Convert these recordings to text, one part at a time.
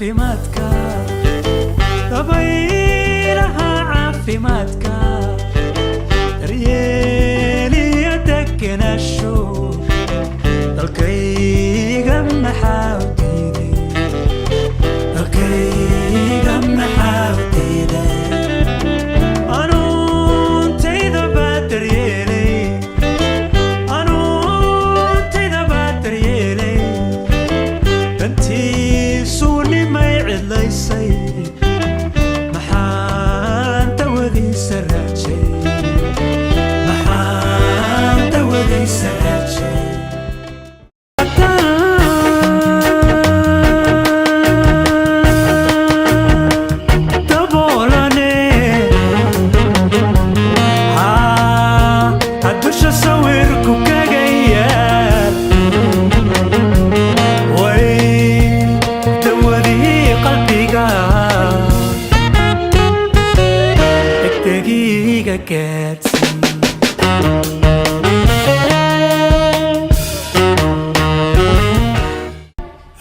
caafimaadka dabaylaha caafimaadka daryeeliyo degenaansho dalkayga maxaa u diiday dalkayga maxaa u diiday anuuntayda baa daryeelay anuuntayda baa daryeelay dantiisu nimay cidlaysay maxaan dawadiisa raajay maxaan dawadiisa raajay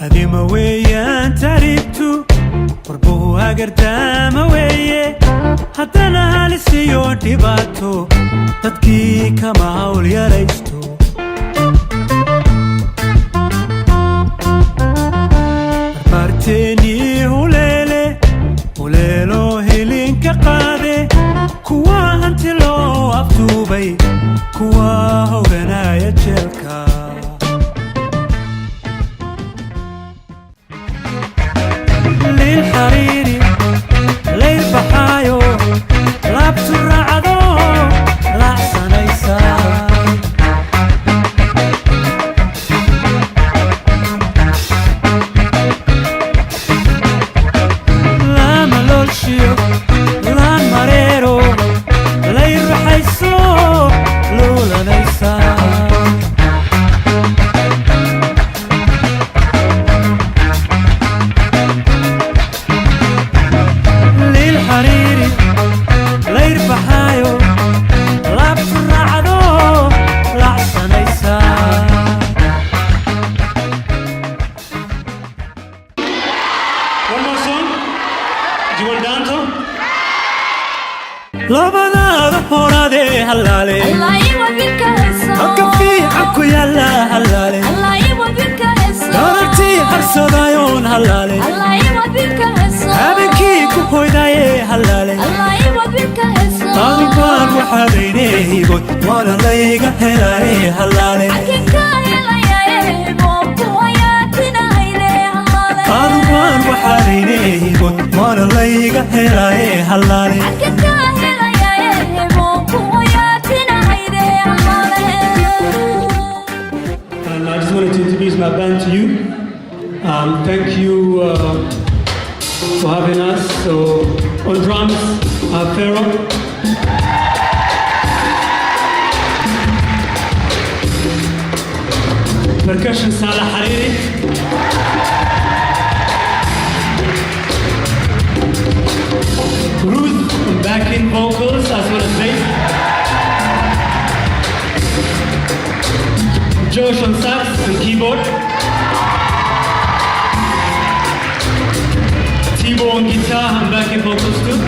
adima weeyaan taariibtu warbuhu hagardaama weeye haddana halisiyo dhibaato dadkii kama hawl yaraysto barbaarteennii huleelo hilinka qaade kuwa hanti loo afduubay kuwa hoganaya jeelka للحريري ليل بحايو لابت الرعدو لعسن ايسان لا ملولشيو لا مريرو ليل بحيسو لولا نيسان labadaada horaade halaale halka fiicanku yaalla halaale darartii harsadayoon halaale habeenkii ku hoydaaye halaale qaadinkaan waxaadaynehigood waana layga helaaye halaale qaadinkaan waxaadaynehigood waana layga helaaye halaale I just wanted to introduce my band to you. Thank you for having us. So on drums, Pharaoh. Percussion, Salah Hariri. Ruth on backing vocals as well as bass. Josh on sax and keyboard. Thibaut on guitar and backing vocals too.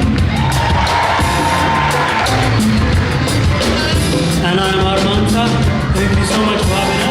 And I'm Armanta. Thank you so much for having us.